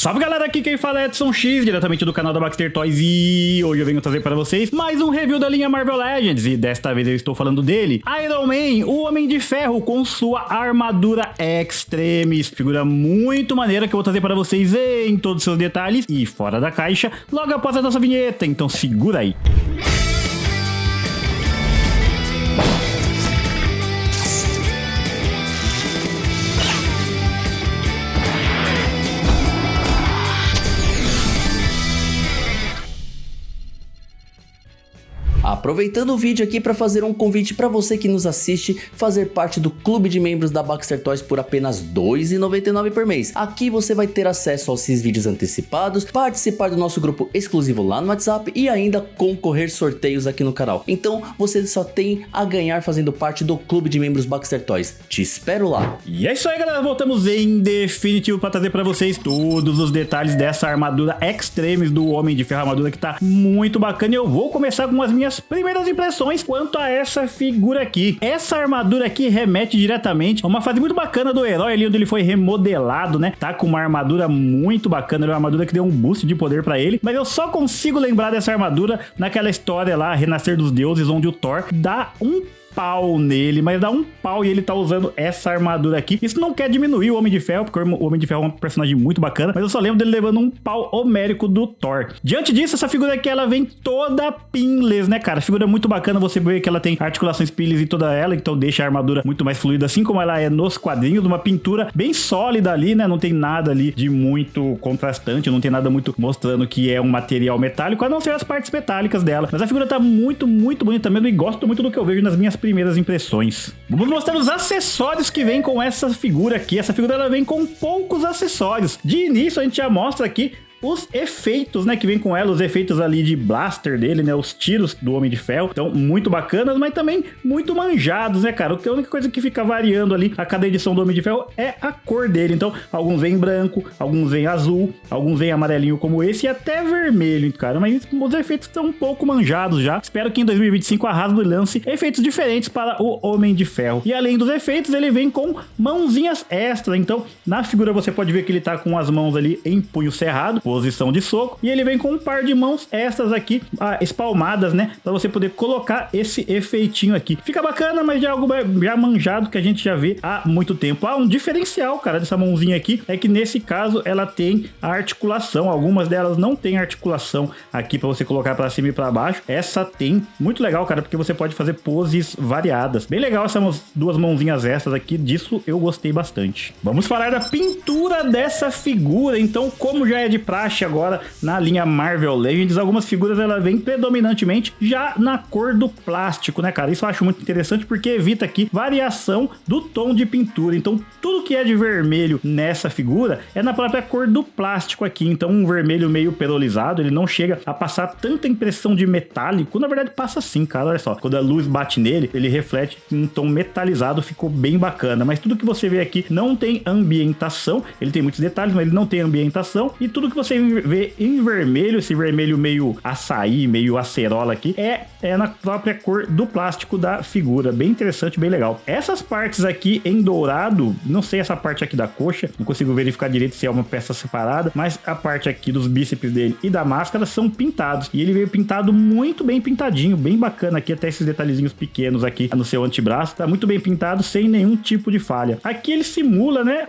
Salve galera, aqui quem fala é Edson X, diretamente do canal da Baxter Toys, e hoje eu venho trazer para vocês mais um review da linha Marvel Legends, e desta vez eu estou falando dele, Iron Man, o Homem de Ferro com sua armadura Extremis, figura muito maneira que eu vou trazer para vocês em todos os seus detalhes e fora da caixa, logo após a nossa vinheta, então segura aí. Aproveitando o vídeo aqui para fazer um convite para você que nos assiste fazer parte do clube de membros da Baxter Toys por apenas R$ 2,99 por mês. Aqui você vai ter acesso aos vídeos antecipados, participar do nosso grupo exclusivo lá no WhatsApp e ainda concorrer sorteios aqui no canal. Então você só tem a ganhar fazendo parte do clube de membros Baxter Toys. Te espero lá. E é isso aí galera, voltamos em definitivo para trazer para vocês todos os detalhes dessa armadura Extremis do Homem de Ferro, armadura que tá muito bacana, e eu vou começar com as minhas primeiras impressões quanto a essa figura aqui. Essa armadura aqui remete diretamente a uma fase muito bacana do herói ali, onde ele foi remodelado, né? Tá com uma armadura muito bacana, uma armadura que deu um boost de poder pra ele, mas eu só consigo lembrar dessa armadura naquela história lá, Renascer dos Deuses, onde o Thor dá um pau nele, mas dá um pau e ele tá usando essa armadura aqui. Isso não quer diminuir o Homem de Ferro, porque o Homem de Ferro é um personagem muito bacana, mas eu só lembro dele levando um pau homérico do Thor. Diante disso, essa figura aqui, ela vem toda pinless, né, cara? A figura é muito bacana, você vê que ela tem articulações pinless em toda ela, então deixa a armadura muito mais fluida, assim como ela é nos quadrinhos, uma pintura bem sólida ali, né? Não tem nada ali de muito contrastante, não tem nada muito mostrando que é um material metálico, a não ser as partes metálicas dela. Mas a figura tá muito bonita mesmo, e gosto muito do que eu vejo nas minhas primeiras impressões. Vamos mostrar os acessórios que vem com essa figura aqui. Essa figura ela vem com poucos acessórios. De início a gente já mostra aqui os efeitos, né, que vem com ela, os efeitos ali de blaster dele, né, os tiros do Homem de Ferro, então muito bacanas, mas também muito manjados, né, cara? A única coisa que fica variando ali a cada edição do Homem de Ferro é a cor dele, então alguns vêm em branco, alguns vêm azul, alguns vêm amarelinho como esse e até vermelho, cara, mas os efeitos estão um pouco manjados já. Espero que em 2025 a Hasbro lance efeitos diferentes para o Homem de Ferro. E além dos efeitos, ele vem com mãozinhas extra, então na figura você pode ver que ele tá com as mãos ali em punho cerrado, posição de soco, e ele vem com um par de mãos extras aqui, espalmadas, né, para você poder colocar esse efeitinho aqui. Fica bacana, mas já é algo já manjado que a gente já vê há muito tempo. Um diferencial, cara, dessa mãozinha aqui é que nesse caso ela tem a articulação. Algumas delas não tem articulação aqui para você colocar para cima e para baixo. Essa tem, muito legal, cara, porque você pode fazer poses variadas. Bem legal essas duas mãozinhas extras aqui, disso eu gostei bastante. Vamos falar da pintura dessa figura, então, como já é de praxe agora na linha Marvel Legends, algumas figuras ela vem predominantemente já na cor do plástico, né, cara? Isso eu acho muito interessante porque evita aqui variação do tom de pintura. Então tudo que é de vermelho nessa figura é na própria cor do plástico aqui. Então um vermelho meio perolizado, ele não chega a passar tanta impressão de metálico. Na verdade passa sim, cara, olha só. Quando a luz bate nele, ele reflete um tom metalizado, ficou bem bacana. Mas tudo que você vê aqui não tem ambientação. Ele tem muitos detalhes, mas ele não tem ambientação. E tudo que você vê em vermelho, esse vermelho meio açaí, meio acerola aqui, é na própria cor do plástico da figura. Bem interessante, bem legal. Essas partes aqui em dourado, não sei essa parte aqui da coxa, não consigo verificar direito se é uma peça separada, mas a parte aqui dos bíceps dele e da máscara são pintados. E ele veio pintado muito bem pintadinho, bem bacana aqui, até esses detalhezinhos pequenos aqui no seu antebraço, tá muito bem pintado, sem nenhum tipo de falha. Aqui ele simula, né,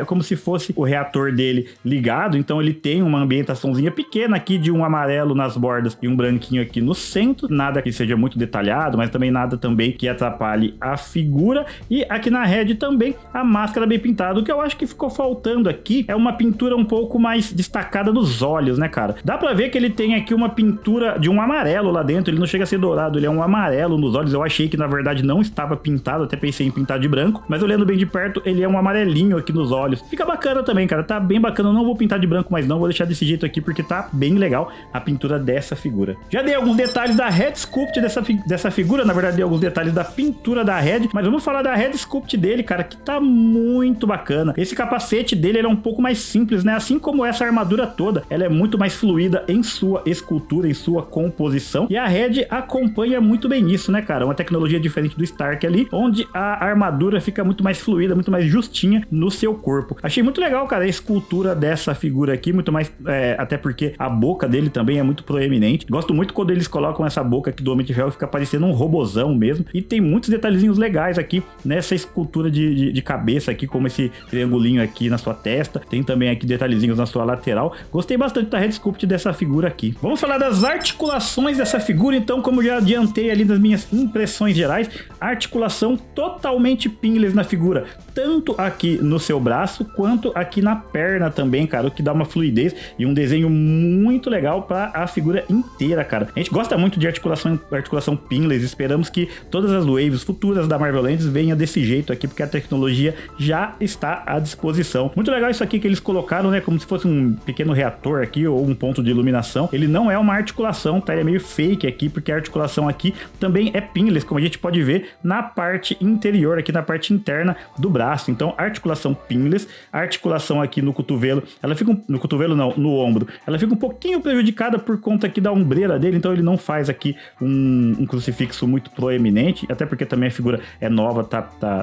como se fosse o reator dele ligado, então ele tem uma ambientaçãozinha pequena aqui de um amarelo nas bordas e um branquinho aqui no centro, nada que seja muito detalhado, mas também nada também que atrapalhe a figura. E aqui na head também a máscara bem pintada. O que eu acho que ficou faltando aqui é uma pintura um pouco mais destacada nos olhos, né, cara? Dá pra ver que ele tem aqui uma pintura de um amarelo lá dentro, ele não chega a ser dourado, ele é um amarelo nos olhos. Eu achei que na verdade não estava pintado, até pensei em pintar de branco, mas olhando bem de perto ele é um amarelinho aqui nos olhos. Fica bacana também, cara, tá bem bacana. Eu não vou pintar de branco mais não, vou deixar desse jeito aqui porque tá bem legal a pintura dessa figura. Já dei alguns detalhes da Head Sculpt dessa figura, na verdade dei alguns detalhes da pintura da Head, mas vamos falar da Head Sculpt dele, cara, que tá muito bacana. Esse capacete dele ele é um pouco mais simples, né? Assim como essa armadura toda, ela é muito mais fluida em sua escultura, em sua composição, e a Head acompanha muito bem isso, né, cara? Uma tecnologia diferente do Stark ali, onde a armadura fica muito mais fluida, muito mais justinha no seu corpo. Achei muito legal, cara, a escultura dessa figura aqui, muito mais, até porque a boca dele também é muito proeminente. Gosto muito quando eles colocam essa boca aqui do Homem de Ferro, fica parecendo um robozão mesmo, e tem muitos detalhezinhos legais aqui nessa escultura de cabeça aqui, como esse triangulinho aqui na sua testa, tem também aqui detalhezinhos na sua lateral. Gostei bastante da Head Sculpt dessa figura aqui. Vamos falar das articulações dessa figura, então, como já adiantei ali nas minhas impressões gerais, articulação totalmente pinless na figura, tanto aqui no seu braço, quanto aqui na perna também, cara, o que dá uma fluidez e um desenho muito legal para a figura inteira, cara. A gente gosta muito de articulação pinless, esperamos que todas as waves futuras da Marvel Legends venham desse jeito aqui, porque a tecnologia já está à disposição. Muito legal isso aqui que eles colocaram, né, como se fosse um pequeno reator aqui, ou um ponto de iluminação. Ele não é uma articulação, tá? Ele é meio fake aqui, porque a articulação aqui também é pinless, como a gente pode ver na parte interior, aqui na parte interna do braço. Então, articulação pinless, a articulação aqui no cotovelo, ela fica, no cotovelo não, no ombro, ela fica um pouquinho prejudicada por conta aqui da ombreira dele, então ele não faz aqui um crucifixo muito proeminente, até porque também a figura é nova,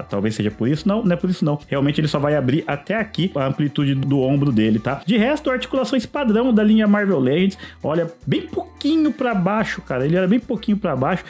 talvez seja por isso. Não é por isso não. Realmente ele só vai abrir até aqui a amplitude do ombro dele, tá? De resto, articulações padrão da linha Marvel Legends, olha, bem pouquinho pra baixo, cara, ele era bem pouquinho pra baixo,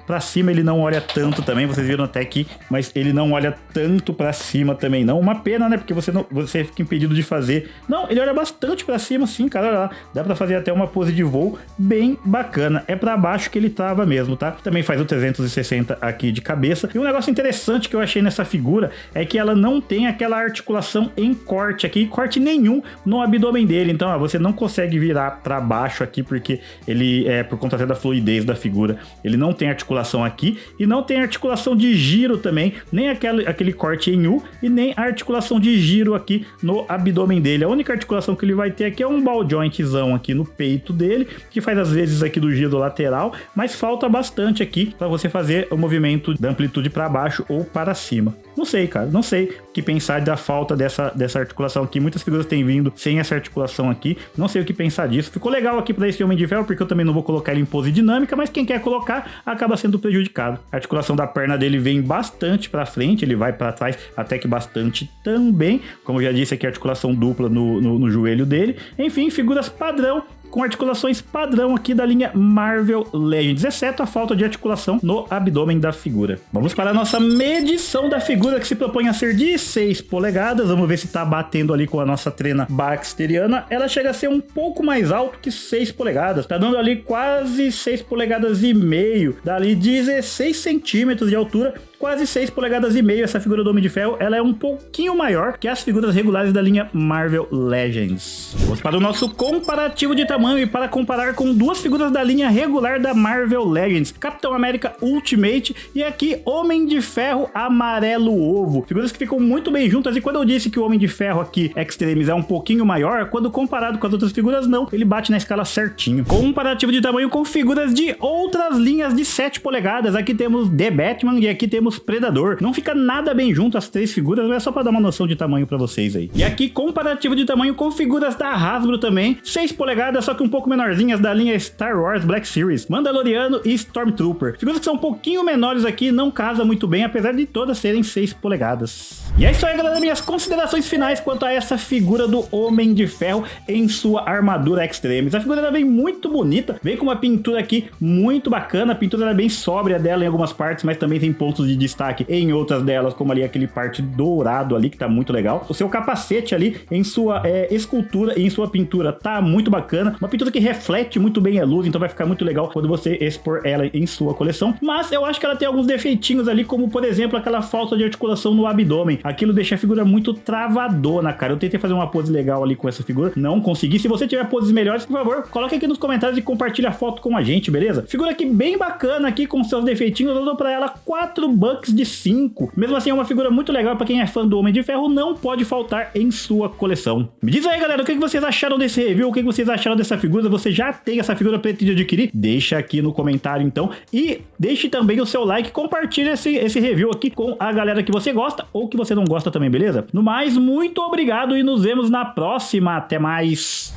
pra cima ele não olha tanto também, vocês viram até aqui, mas ele não olha tanto pra cima também não. Uma pena, né? Porque você fica impedido de fazer. Não, ele olha bastante pra cima, sim, cara. Olha lá. Dá pra fazer até uma pose de voo bem bacana. É pra baixo que ele trava mesmo, tá? Também faz o 360 aqui de cabeça. E um negócio interessante que eu achei nessa figura é que ela não tem aquela articulação em corte aqui, corte nenhum no abdômen dele. Então, ó, você não consegue virar pra baixo aqui, porque ele por conta até da fluidez da figura, ele não tem articulação aqui, e não tem articulação de giro também, nem aquele corte em U, e nem a articulação de giro aqui no abdômen dele. A única articulação que ele vai ter aqui é um ball jointzão aqui no peito dele, que faz às vezes aqui do giro lateral, mas falta bastante aqui para você fazer o movimento da amplitude para baixo ou para cima. Não sei, cara, não sei o que pensar da falta dessa articulação aqui. Muitas figuras têm vindo sem essa articulação aqui, não sei o que pensar disso. Ficou legal aqui para esse Homem de Ferro, porque eu também não vou colocar ele em pose dinâmica, mas quem quer colocar acaba sendo prejudicado. A articulação da perna dele vem bastante para frente, ele vai para trás até que bastante também. Como eu já disse aqui, articulação dupla no joelho dele. Enfim, figuras padrão, com articulações padrão aqui da linha Marvel Legends, exceto a falta de articulação no abdômen da figura. Vamos para a nossa medição da figura, que se propõe a ser de 6 polegadas. Vamos ver se tá batendo ali com a nossa trena baxteriana. Ela chega a ser um pouco mais alto que 6 polegadas. Tá dando ali quase 6 polegadas e meio. Dali 16 centímetros de altura. Quase 6 polegadas e meio. Essa figura do Homem de Ferro, ela é um pouquinho maior que as figuras regulares da linha Marvel Legends. Vamos para o nosso comparativo de tamanho, e para comparar com duas figuras da linha regular da Marvel Legends, Capitão América Ultimate e aqui Homem de Ferro Amarelo Ovo. Figuras que ficam muito bem juntas, e quando eu disse que o Homem de Ferro aqui Extremis é um pouquinho maior, quando comparado com as outras figuras, não, ele bate na escala certinho. Comparativo de tamanho com figuras de outras linhas de 7 polegadas, aqui temos The Batman e aqui temos Predador. Não fica nada bem junto as três figuras, mas é só para dar uma noção de tamanho para vocês aí. E aqui comparativo de tamanho com figuras da Hasbro também, 6 polegadas, só que um pouco menorzinhas, da linha Star Wars Black Series, Mandaloriano e Stormtrooper. Figuras que são um pouquinho menores aqui, não casa muito bem, apesar de todas serem 6 polegadas. E é isso aí, galera, minhas considerações finais quanto a essa figura do Homem de Ferro em sua armadura Extremis. A figura vem muito bonita, vem com uma pintura aqui muito bacana, a pintura é bem sóbria dela em algumas partes, mas também tem pontos de destaque em outras delas, como ali aquele parte dourado ali, que tá muito legal. O seu capacete ali em sua escultura e em sua pintura tá muito bacana, uma pintura que reflete muito bem a luz, então vai ficar muito legal quando você expor ela em sua coleção. Mas eu acho que ela tem alguns defeitinhos ali, como por exemplo aquela falta de articulação no abdômen. aquilo deixa a figura muito travadona, cara. Eu tentei fazer uma pose legal ali com essa figura, não consegui. Se você tiver poses melhores, por favor, coloque aqui nos comentários e compartilhe a foto com a gente, beleza? Figura aqui bem bacana aqui com seus defeitinhos, eu dou pra ela 4 bucks de 5. Mesmo assim, é uma figura muito legal pra quem é fã do Homem de Ferro, não pode faltar em sua coleção. Me diz aí, galera, o que vocês acharam desse review? O que vocês acharam dessa figura? Você já tem essa figura, pretende adquirir? Deixa aqui no comentário, então. E deixe também o seu like, compartilhe esse review aqui com a galera que você gosta ou que você não gosta também, beleza? No mais, muito obrigado e nos vemos na próxima. Até mais!